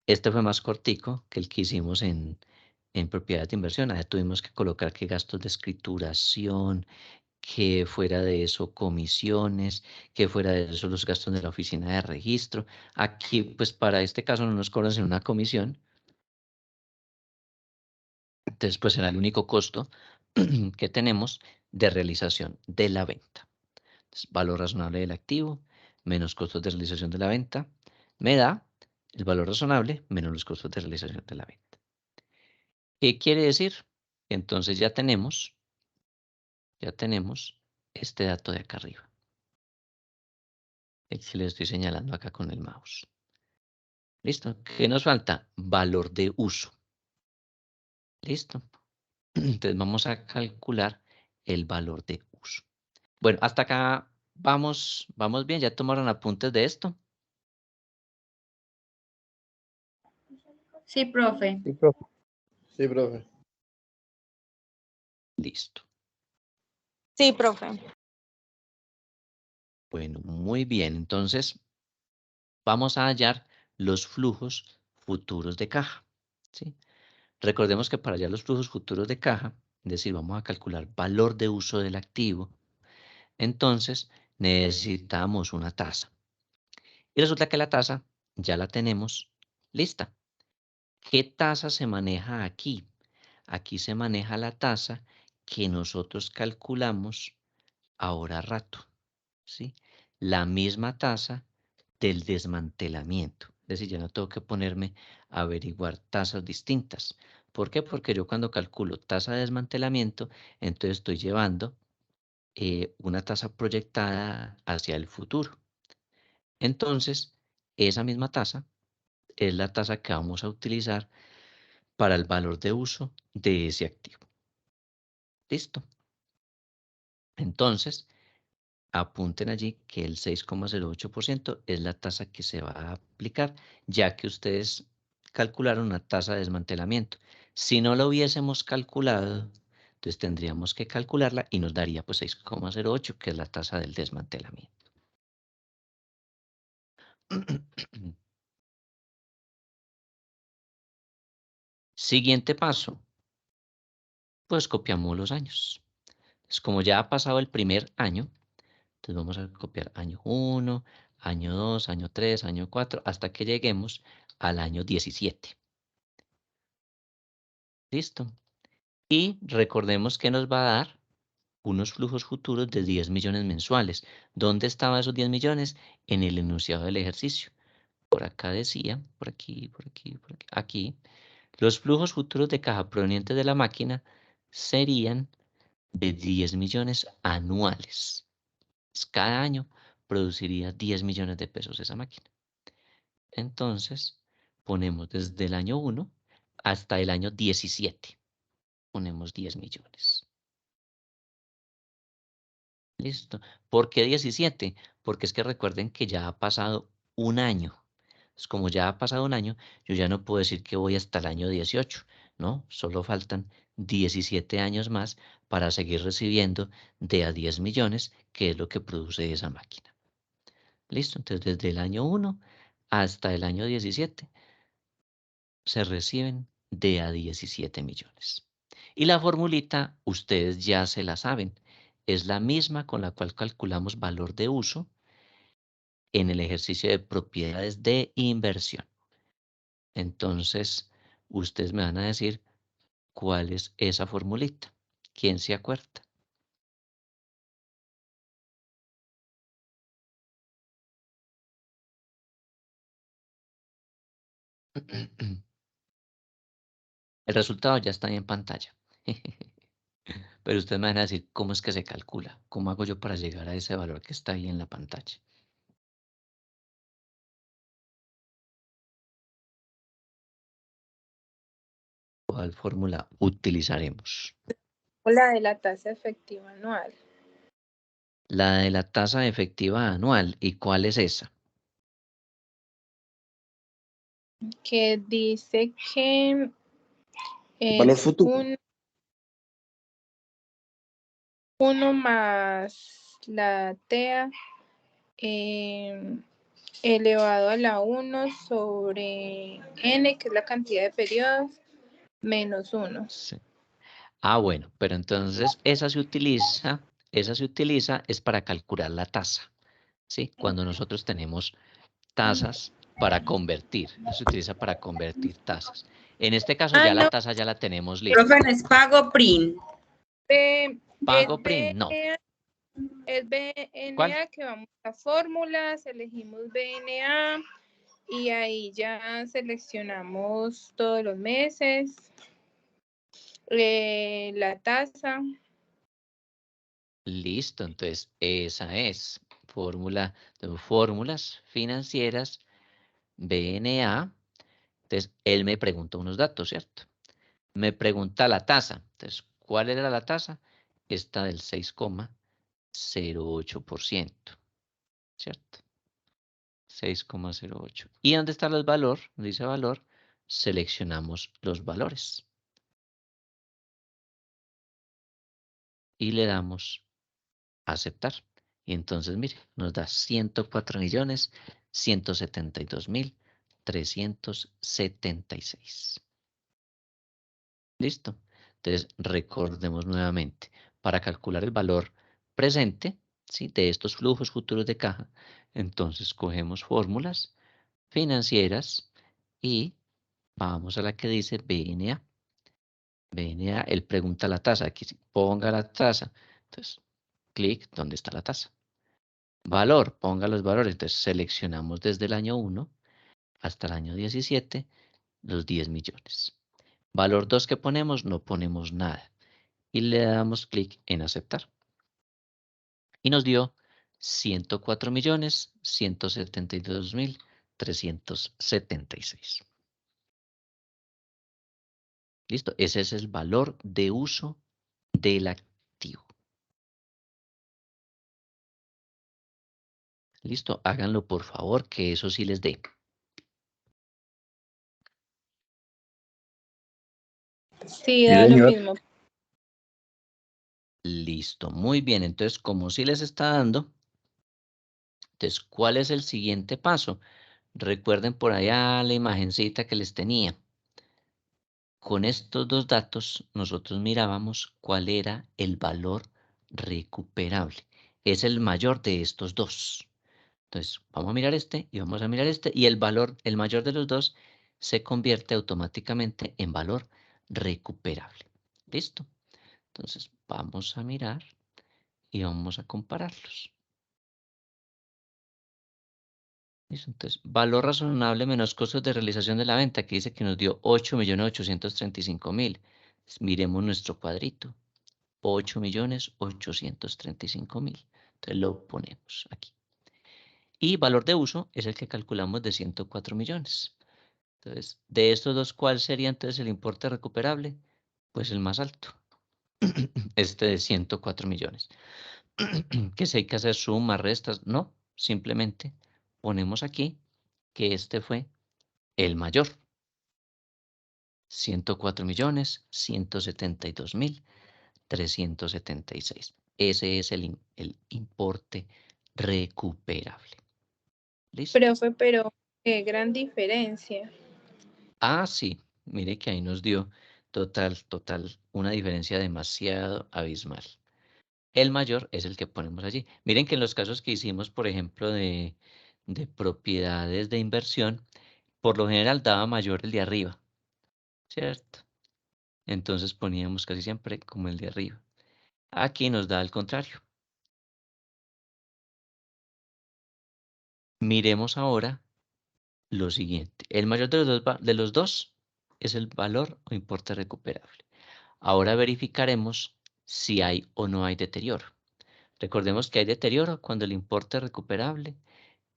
Este fue más cortico que el que hicimos en propiedad de inversión. Ahí tuvimos que colocar que gastos de escrituración, que fuera de eso comisiones, que fuera de eso los gastos de la oficina de registro. Aquí, pues para este caso no nos cobran sino una comisión. Entonces, pues será el único costo que tenemos de realización de la venta. Entonces, valor razonable del activo menos costos de realización de la venta me da el valor razonable menos los costos de realización de la venta. ¿Qué quiere decir? Entonces ya tenemos este dato de acá arriba, el que le estoy señalando acá con el mouse. ¿Listo? ¿Qué nos falta? Valor de uso. ¿Listo? Entonces vamos a calcular el valor de uso. Bueno, hasta acá vamos bien. ¿Ya tomaron apuntes de esto? Sí, profe. Sí, profe. Sí, profe. Listo. Sí, profe. Bueno, muy bien. Entonces, vamos a hallar los flujos futuros de caja. ¿Sí? Recordemos que para hallar los flujos futuros de caja, es decir, vamos a calcular valor de uso del activo Entonces, necesitamos una tasa. Y resulta que la tasa ya la tenemos lista. ¿Qué tasa se maneja aquí? Aquí se maneja la tasa que nosotros calculamos ahora rato, ¿sí? La misma tasa del desmantelamiento. Es decir, yo no tengo que ponerme a averiguar tasas distintas. ¿Por qué? Porque yo cuando calculo tasa de desmantelamiento, entonces estoy llevando una tasa proyectada hacia el futuro. Entonces, esa misma tasa es la tasa que vamos a utilizar para el valor de uso de ese activo. ¿Listo? Entonces, apunten allí que el 6,08% es la tasa que se va a aplicar, ya que ustedes calcularon una tasa de desmantelamiento. Si no lo hubiésemos calculado, entonces tendríamos que calcularla y nos daría pues 6,08, que es la tasa del desmantelamiento. Siguiente paso, pues copiamos los años. Entonces, como ya ha pasado el primer año, entonces vamos a copiar año 1, año 2, año 3, año 4, hasta que lleguemos al año 17. ¿Listo? Y recordemos que nos va a dar unos flujos futuros de 10 millones mensuales. ¿Dónde estaban esos 10 millones? En el enunciado del ejercicio. Por acá decía, por aquí, por aquí, por aquí, aquí. Los flujos futuros de caja provenientes de la máquina serían de 10 millones anuales. Cada año produciría 10 millones de pesos esa máquina. Entonces, ponemos desde el año 1 hasta el año 17. Ponemos 10 millones. Listo. ¿Por qué 17? Porque es que recuerden que ya ha pasado un año. Entonces, como ya ha pasado un año, yo ya no puedo decir que voy hasta el año 18, ¿no? Solo faltan 17 años más para seguir recibiendo de a 10 millones, que es lo que produce esa máquina. Listo. Entonces, desde el año 1 hasta el año 17 se reciben de a 17 millones. Y la formulita ustedes ya se la saben. Es la misma con la cual calculamos valor de uso en el ejercicio de propiedades de inversión. Entonces, ustedes me van a decir cuál es esa formulita. ¿Quién se acuerda? El resultado ya está ahí en pantalla. Pero ustedes me van a decir cómo es que se calcula. ¿Cómo hago yo para llegar a ese valor que está ahí en la pantalla? ¿Cuál fórmula utilizaremos? La de la tasa efectiva anual. La de la tasa efectiva anual. ¿Y cuál es esa? Que dice que Valor es futuro. 1 más la TEA elevado a la 1 sobre n, que es la cantidad de periodos, menos 1. Sí. Ah, bueno, pero entonces esa se utiliza es para calcular la tasa, ¿sí? Cuando nosotros tenemos tasas para convertir, eso se utiliza para convertir tasas. En este caso ya la No. tasa ya la tenemos lista. Profe, no es pago PRIN. Pago PRIN, no. Es BNA, ¿Cuál? que vamos a fórmulas, elegimos BNA y ahí ya seleccionamos todos los meses, la tasa. Listo, entonces esa es fórmulas financieras, BNA. Entonces él me pregunta unos datos, ¿cierto? Me pregunta la tasa. Entonces, ¿cuál era la tasa? Esta del 6,08%, ¿cierto? 6,08. ¿Y dónde está el valor? Dice valor, seleccionamos los valores. Y le damos aceptar. Y entonces, mire, nos da 104.172.376. ¿Listo? Entonces, recordemos nuevamente, para calcular el valor presente, ¿sí? De estos flujos futuros de caja. Entonces cogemos fórmulas financieras y vamos a la que dice BNA. BNA, él pregunta la tasa. Aquí ponga la tasa. Entonces, clic, ¿dónde está la tasa? Valor, ponga los valores. Entonces seleccionamos desde el año 1 hasta el año 17 los 10 millones. Valor 2 que ponemos, no ponemos nada. Y le damos clic en aceptar. Y nos dio 104.172.376. ¿Listo? Ese es el valor de uso del activo. ¿Listo? Háganlo por favor, que eso sí les dé. Sí, da lo señor. mismo. Listo, muy bien. Entonces, como sí les está dando, entonces, ¿cuál es el siguiente paso? Recuerden por allá la imagencita que les tenía. Con estos dos datos, nosotros mirábamos cuál era el valor recuperable. Es el mayor de estos dos. Entonces, vamos a mirar este y vamos a mirar este. Y el valor, el mayor de los dos, se convierte automáticamente en valor recuperable. ¿Listo? Entonces, vamos a mirar y vamos a compararlos. ¿Listo? Entonces, valor razonable menos costos de realización de la venta, que dice que nos dio 8.835.000. Miremos nuestro cuadrito. 8.835.000. Entonces lo ponemos aquí. Y valor de uso es el que calculamos de 104 millones. Entonces, de estos dos, ¿cuál sería entonces el importe recuperable? Pues el más alto. Este de 104 millones. Que si hay que hacer sumas, restas, no. Simplemente ponemos aquí que este fue el mayor. 104.172.376. Ese es el importe recuperable. ¿Listo? Profe, pero qué gran diferencia. Ah, sí. Mire que ahí nos dio total, una diferencia demasiado abismal. El mayor es el que ponemos allí. Miren que en los casos que hicimos, por ejemplo, de propiedades de inversión, por lo general daba mayor el de arriba, ¿cierto? Entonces poníamos casi siempre como el de arriba. Aquí nos da al contrario. Miremos ahora lo siguiente. El mayor de los dos es el valor o importe recuperable. Ahora verificaremos si hay o no hay deterioro. Recordemos que hay deterioro cuando el importe recuperable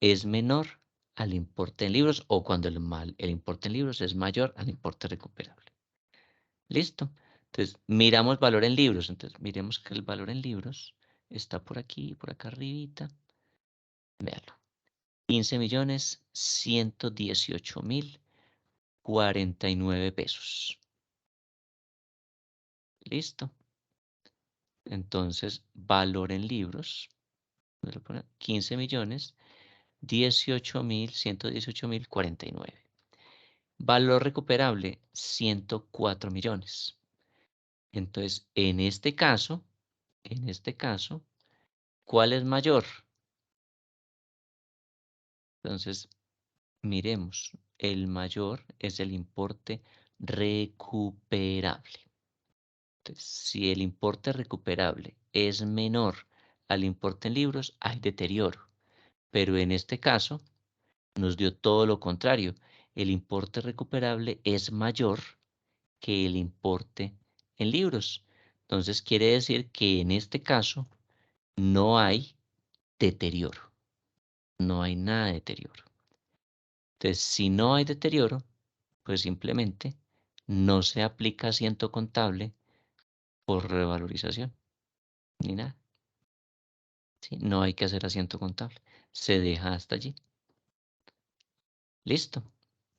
es menor al importe en libros o cuando el importe en libros es mayor al importe recuperable. ¿Listo? Entonces, miramos valor en libros. Entonces, miremos que el valor en libros está por aquí, por acá arribita. Véanlo. 15.118.049 pesos. ¿Listo? Entonces, valor en libros. 15.118.118.049. Valor recuperable, 104 millones. Entonces, en este caso, ¿cuál es mayor? Entonces, miremos, el mayor es el importe recuperable. Entonces, si el importe recuperable es menor al importe en libros, hay deterioro. Pero en este caso, nos dio todo lo contrario. El importe recuperable es mayor que el importe en libros. Entonces, quiere decir que en este caso no hay deterioro. No hay nada de deterioro. Entonces, si no hay deterioro, pues simplemente no se aplica asiento contable por revalorización, ni nada. ¿Sí? No hay que hacer asiento contable. Se deja hasta allí. Listo.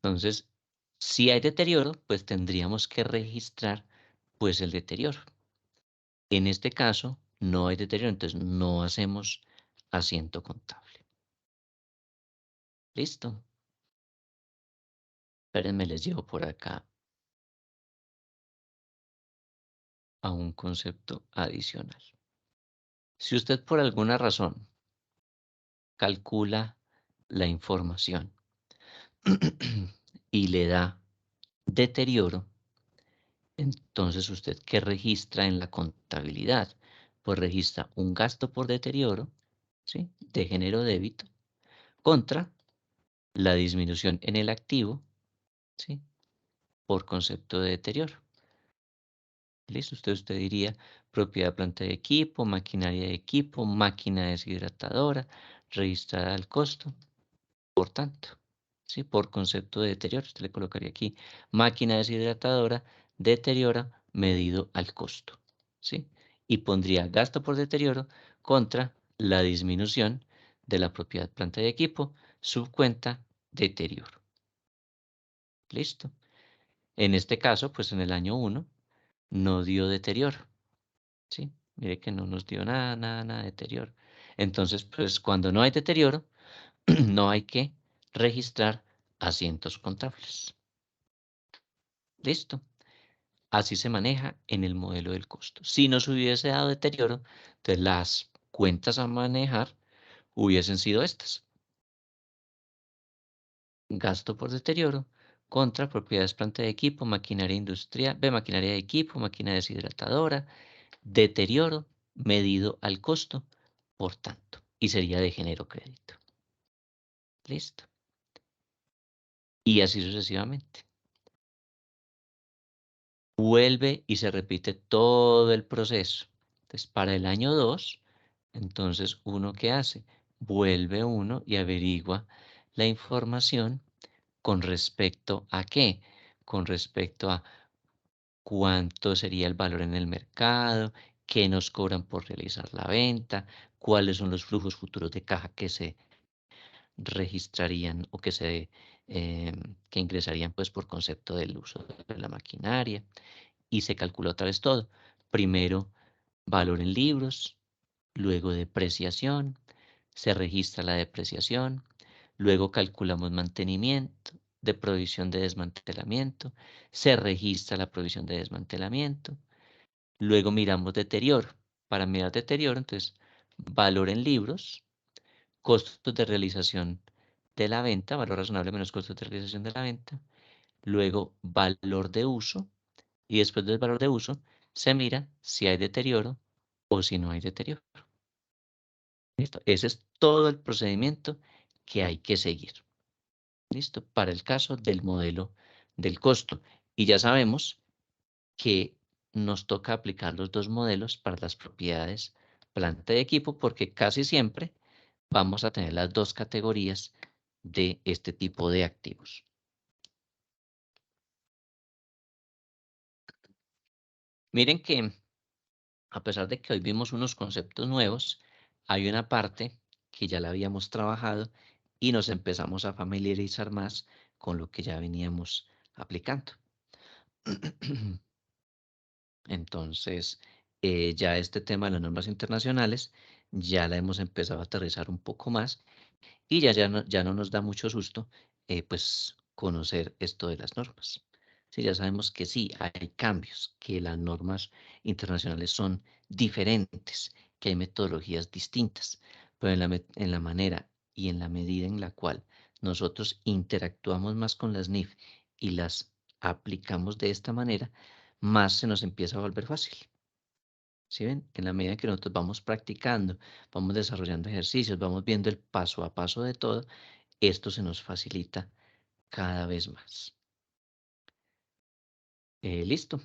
Entonces, si hay deterioro, pues tendríamos que registrar pues el deterioro. En este caso, no hay deterioro, entonces no hacemos asiento contable. Listo. Espérenme, les llevo por acá a un concepto adicional. Si usted por alguna razón calcula la información y le da deterioro, entonces usted, ¿qué registra en la contabilidad? Pues registra un gasto por deterioro, ¿sí?, de género débito, contra la disminución en el activo, ¿sí?, por concepto de deterioro. ¿Listo? Usted diría propiedad, planta de equipo, maquinaria de equipo, máquina deshidratadora, registrada al costo, por tanto, ¿sí?, por concepto de deterioro. Usted le colocaría aquí máquina deshidratadora, deteriora medido al costo, ¿sí? Y pondría gasto por deterioro contra la disminución de la propiedad, planta de equipo, subcuenta deterioro. ¿Listo? En este caso, pues en el año 1 no dio deterioro, ¿sí? Mire que no nos dio nada de deterioro. Entonces, pues cuando no hay deterioro, no hay que registrar asientos contables. ¿Listo? Así se maneja en el modelo del costo. Si nos hubiese dado deterioro, entonces las cuentas a manejar hubiesen sido estas. Gasto por deterioro contra propiedades, planta de equipo, maquinaria industrial, maquinaria de equipo, máquina deshidratadora, deterioro medido al costo, por tanto, y sería de género crédito. Listo. Y así sucesivamente. Vuelve y se repite todo el proceso. Entonces, para el año 2, entonces, ¿uno qué hace? Vuelve uno y averigua la información con respecto a qué, con respecto a cuánto sería el valor en el mercado, qué nos cobran por realizar la venta, cuáles son los flujos futuros de caja que se registrarían o que ingresarían pues por concepto del uso de la maquinaria, y se calcula otra vez todo. Primero valor en libros, luego depreciación, se registra la depreciación, luego calculamos mantenimiento, de provisión de desmantelamiento, se registra la provisión de desmantelamiento, luego miramos deterioro. Para mirar deterioro, entonces, valor en libros, costos de realización de la venta, valor razonable menos costos de realización de la venta, luego valor de uso, y después del valor de uso se mira si hay deterioro o si no hay deterioro. ¿Listo? Ese es todo el procedimiento que hay que seguir. ¿Listo? Para el caso del modelo del costo. Y ya sabemos que nos toca aplicar los dos modelos para las propiedades planta y equipo, porque casi siempre vamos a tener las dos categorías de este tipo de activos. Miren que a pesar de que hoy vimos unos conceptos nuevos, hay una parte que ya la habíamos trabajado y nos empezamos a familiarizar más con lo que ya veníamos aplicando. Entonces, ya este tema de las normas internacionales ya la hemos empezado a aterrizar un poco más y ya no nos da mucho susto pues conocer esto de las normas. Sí, ya sabemos que sí, hay cambios, que las normas internacionales son diferentes, que hay metodologías distintas, pero en la manera y en la medida en la cual nosotros interactuamos más con las NIF y las aplicamos de esta manera, más se nos empieza a volver fácil. ¿Sí ven? En la medida que nosotros vamos practicando, vamos desarrollando ejercicios, vamos viendo el paso a paso de todo, esto se nos facilita cada vez más. ¿Listo?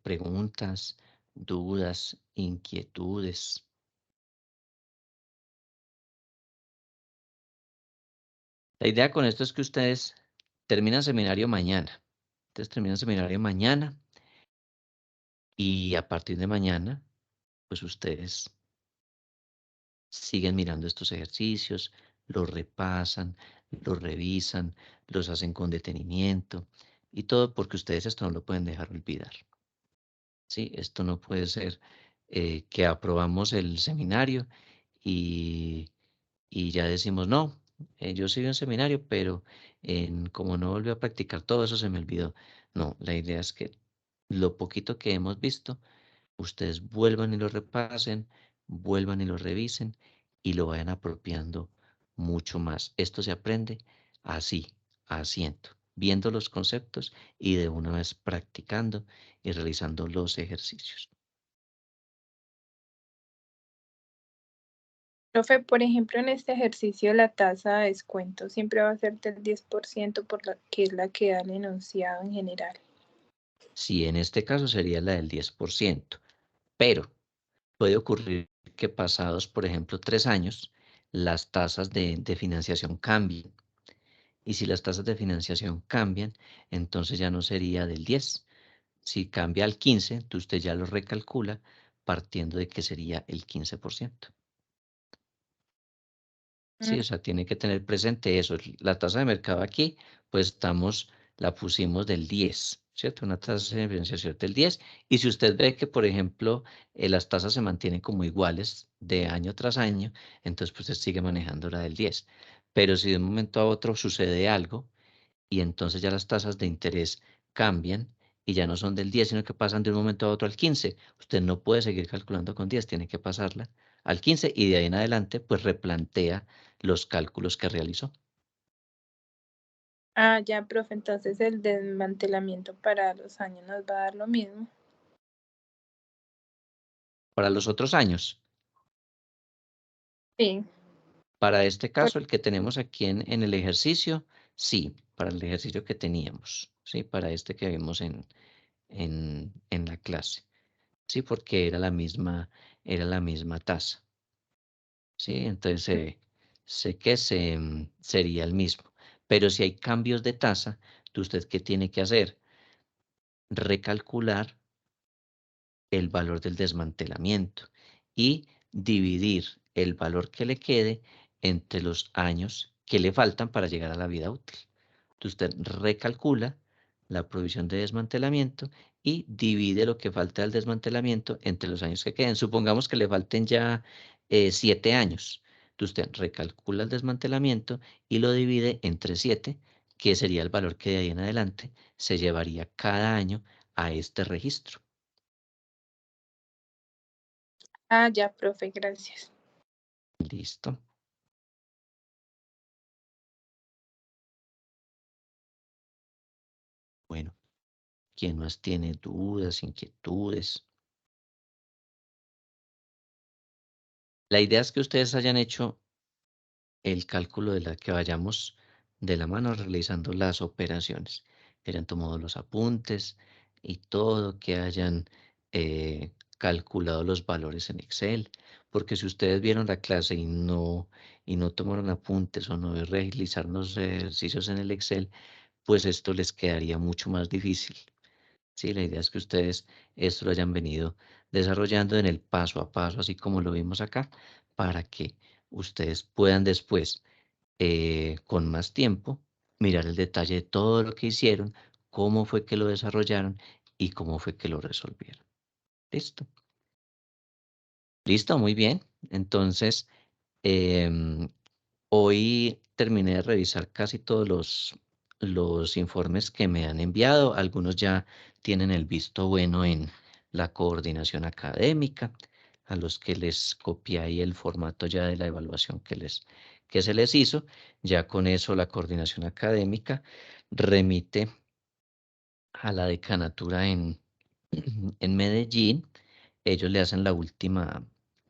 Preguntas, dudas, inquietudes. La idea con esto es que ustedes terminan seminario mañana. Ustedes terminan seminario mañana y a partir de mañana, pues ustedes siguen mirando estos ejercicios, los repasan, los revisan, los hacen con detenimiento y todo porque ustedes esto no lo pueden dejar olvidar. ¿Sí? Esto no puede ser que aprobamos el seminario y, y ya decimos, no, yo sigo en seminario, pero como no volví a practicar todo eso se me olvidó. No, la idea es que lo poquito que hemos visto, ustedes vuelvan y lo repasen, vuelvan y lo revisen y lo vayan apropiando mucho más. Esto se aprende así, haciendo, viendo los conceptos y de una vez practicando y realizando los ejercicios. Profe, por ejemplo, en este ejercicio la tasa de descuento siempre va a ser del 10% que es la que da el enunciado en general. Sí, en este caso sería la del 10%, pero puede ocurrir que pasados, por ejemplo, 3 años, las tasas de financiación cambien. Y si las tasas de financiación cambian, entonces ya no sería del 10. Si cambia al 15, entonces usted ya lo recalcula partiendo de que sería el 15%. Sí, o sea, tiene que tener presente eso. La tasa de mercado aquí, pues la pusimos del 10, ¿cierto? Una tasa de financiación del 10. Y si usted ve que, por ejemplo, las tasas se mantienen como iguales de año tras año, entonces pues usted sigue manejando la del 10. Pero si de un momento a otro sucede algo y entonces ya las tasas de interés cambian y ya no son del 10, sino que pasan de un momento a otro al 15, usted no puede seguir calculando con 10, tiene que pasarla al 15 y de ahí en adelante pues replantea los cálculos que realizó. Ah, ya, profe, entonces el desmantelamiento para los años nos va a dar lo mismo. Para los otros años, Sí. para este caso, el que tenemos aquí en el ejercicio, sí, para el ejercicio que teníamos, sí, para este que vimos en la clase, sí, porque era la misma tasa, sí, entonces sé que sería el mismo, pero si hay cambios de tasa, ¿usted qué tiene que hacer? Recalcular el valor del desmantelamiento y dividir el valor que le quede entre los años que le faltan para llegar a la vida útil. Entonces usted recalcula la provisión de desmantelamiento y divide lo que falta del desmantelamiento entre los años que queden. Supongamos que le falten ya 7 años. Entonces usted recalcula el desmantelamiento y lo divide entre 7, que sería el valor que de ahí en adelante se llevaría cada año a este registro. Ah, ya, profe, gracias. Listo. Bueno, ¿quién más tiene dudas, inquietudes? La idea es que ustedes hayan hecho el cálculo de la que vayamos de la mano realizando las operaciones, que hayan tomado los apuntes y todo, que hayan calculado los valores en Excel, porque si ustedes vieron la clase y no tomaron apuntes o no realizaron los ejercicios en el Excel, pues esto les quedaría mucho más difícil. Sí, la idea es que ustedes esto lo hayan venido desarrollando en el paso a paso, así como lo vimos acá, para que ustedes puedan después, con más tiempo, mirar el detalle de todo lo que hicieron, cómo fue que lo desarrollaron y cómo fue que lo resolvieron. ¿Listo? Listo, muy bien. Entonces, em, hoy terminé de revisar casi todos los informes que me han enviado. Algunos ya tienen el visto bueno en la coordinación académica, a los que les copié ahí el formato ya de la evaluación que se les hizo. Ya con eso la coordinación académica remite a la decanatura en Medellín. Ellos le hacen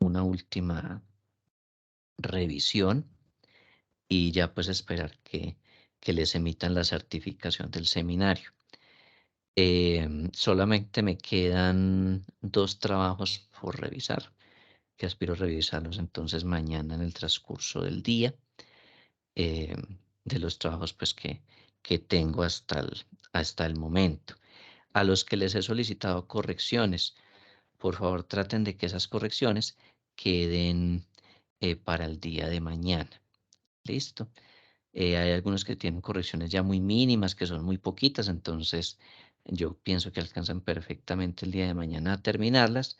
una última revisión y ya pues esperar que les emitan la certificación del seminario. Solamente me quedan 2 trabajos por revisar, que aspiro a revisarlos entonces mañana en el transcurso del día, eh, de los trabajos pues que tengo hasta el momento. A los que les he solicitado correcciones, por favor traten de que esas correcciones queden para el día de mañana. ¿Listo? Hay algunos que tienen correcciones ya muy mínimas, que son muy poquitas, entonces yo pienso que alcanzan perfectamente el día de mañana a terminarlas.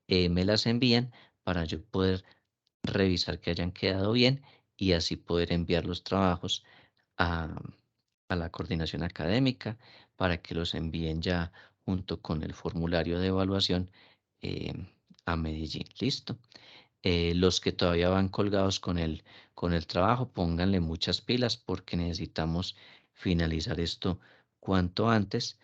Me las envían para yo poder revisar que hayan quedado bien y así poder enviar los trabajos a, a la coordinación académica para que los envíen ya junto con el formulario de evaluación a Medellín. ¿Listo? Los que todavía van colgados con el trabajo, pónganle muchas pilas porque necesitamos finalizar esto cuanto antes,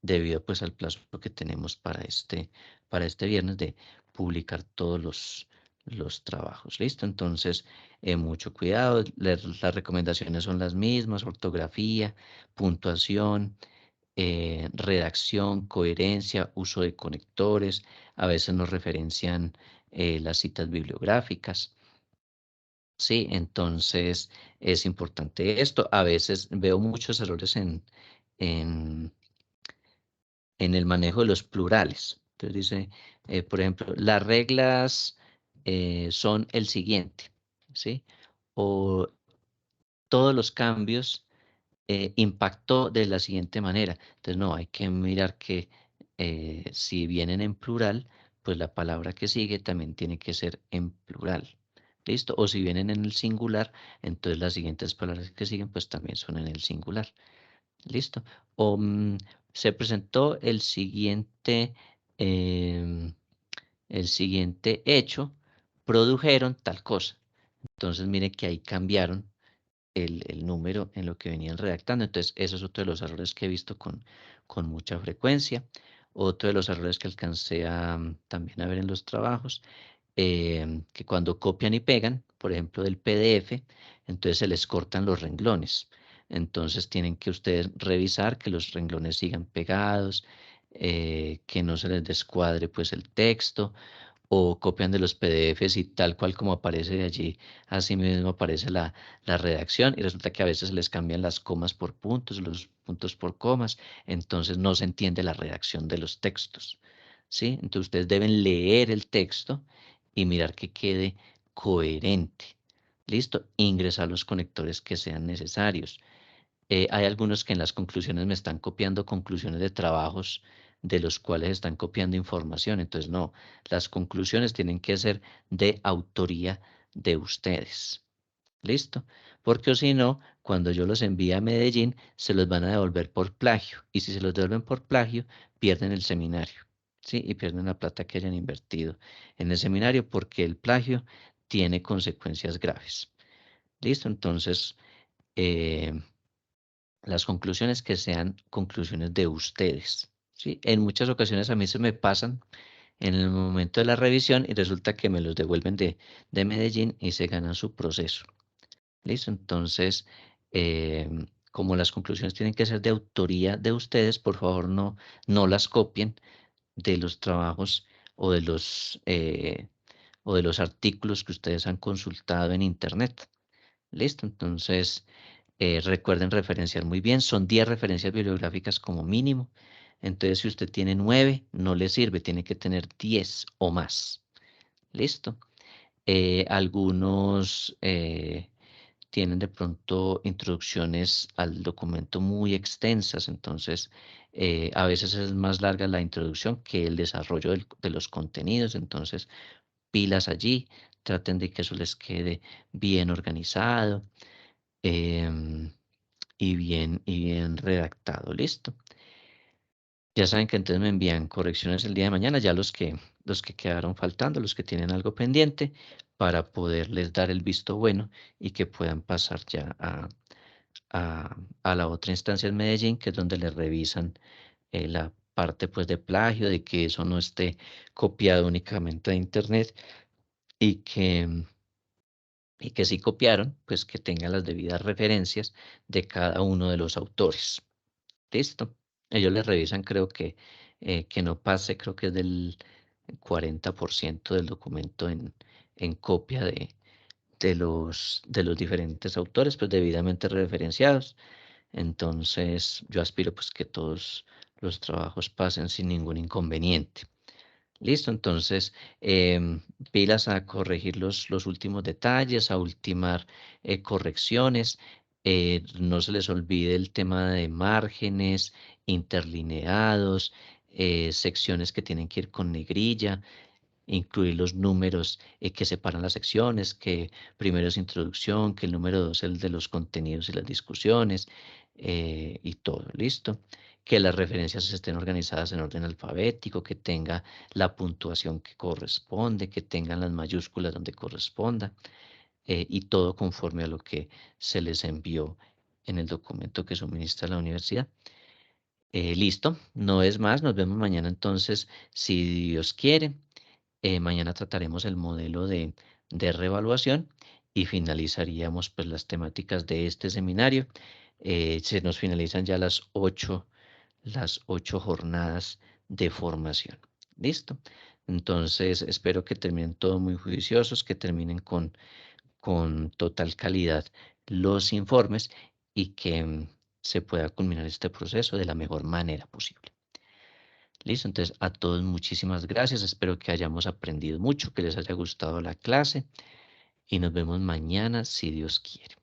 debido pues al plazo que tenemos para este viernes de publicar todos los trabajos. ¿Listo? Entonces, mucho cuidado. Las recomendaciones son las mismas: ortografía, puntuación, redacción, coherencia, uso de conectores. A veces nos referencian las citas bibliográficas. Sí, entonces es importante esto. A veces veo muchos errores en, en el manejo de los plurales. Entonces dice, por ejemplo, las reglas son el siguiente, ¿sí? O todos los cambios impactó de la siguiente manera. Entonces, no, hay que mirar que si vienen en plural, pues la palabra que sigue también tiene que ser en plural. ¿Listo? O si vienen en el singular, entonces las siguientes palabras que siguen, pues también son en el singular. ¿Listo? O se presentó em, el siguiente hecho, produjeron tal cosa. Entonces, mire que ahí cambiaron el número en lo que venían redactando. Entonces, eso es otro de los errores que he visto con mucha frecuencia. Otro de los errores que alcancé también a ver en los trabajos, que cuando copian y pegan, por ejemplo, del PDF, entonces se les cortan los renglones. Entonces, tienen que ustedes revisar que los renglones sigan pegados, que no se les descuadre pues el texto, o copian de los PDFs y tal cual como aparece de allí, así mismo aparece la redacción, y resulta que a veces les cambian las comas por puntos, los puntos por comas, entonces no se entiende la redacción de los textos, ¿sí? Entonces ustedes deben leer el texto y mirar que quede coherente. ¿Listo? Ingresar los conectores que sean necesarios. Hay algunos que en las conclusiones me están copiando conclusiones de trabajos de los cuales están copiando información. Entonces, no, las conclusiones tienen que ser de autoría de ustedes. ¿Listo? Porque o si no, cuando yo los envíe a Medellín, se los van a devolver por plagio. Y si se los devuelven por plagio, pierden el seminario. ¿Sí? Y pierden la plata que hayan invertido en el seminario, porque el plagio tiene consecuencias graves. ¿Listo? Entonces, eh, las conclusiones que sean conclusiones de ustedes, ¿sí? En muchas ocasiones a mí se me pasan en el momento de la revisión y resulta que me los devuelven de Medellín y se ganan su proceso. ¿Listo? Entonces, como las conclusiones tienen que ser de autoría de ustedes, por favor no las copien de los trabajos o de los artículos que ustedes han consultado en Internet. ¿Listo? Entonces, recuerden referenciar muy bien, son 10 referencias bibliográficas como mínimo. Entonces, si usted tiene 9, no le sirve, tiene que tener 10 o más. ¿Listo? Algunos tienen de pronto introducciones al documento muy extensas, entonces a veces es más larga la introducción que el desarrollo de los contenidos, entonces pilas allí, traten de que eso les quede bien organizado. em, y bien redactado. Listo. Ya saben que entonces me envían correcciones el día de mañana, ya los que quedaron faltando, los que tienen algo pendiente, para poderles dar el visto bueno y que puedan pasar ya a la otra instancia en Medellín, que es donde les revisan la parte pues de plagio, de que eso no esté copiado únicamente de internet y que si copiaron, pues que tengan las debidas referencias de cada uno de los autores. Listo. Ellos les revisan, creo que no pase, creo que es del 40% del documento en copia de los diferentes autores, pues debidamente referenciados. Entonces, yo aspiro pues que todos los trabajos pasen sin ningún inconveniente. Listo, entonces, pilas a corregir los últimos detalles, a ultimar correcciones. No se les olvide el tema de márgenes, interlineados, secciones que tienen que ir con negrilla, incluir los números que separan las secciones, que primero es introducción, que el número 2 es el de los contenidos y las discusiones, y todo, ¿listo? que las referencias estén organizadas en orden alfabético, que tenga la puntuación que corresponde, que tengan las mayúsculas donde corresponda, y todo conforme a lo que se les envió en el documento que suministra la universidad. Listo, no es más, nos vemos mañana entonces, si Dios quiere. Mañana trataremos el modelo de reevaluación y finalizaríamos pues las temáticas de este seminario. Se nos finalizan ya las 8 jornadas de formación. ¿Listo? Entonces espero que terminen todos muy juiciosos, que terminen con total calidad los informes y que se pueda culminar este proceso de la mejor manera posible. Listo, entonces a todos muchísimas gracias, espero que hayamos aprendido mucho, que les haya gustado la clase y nos vemos mañana si Dios quiere.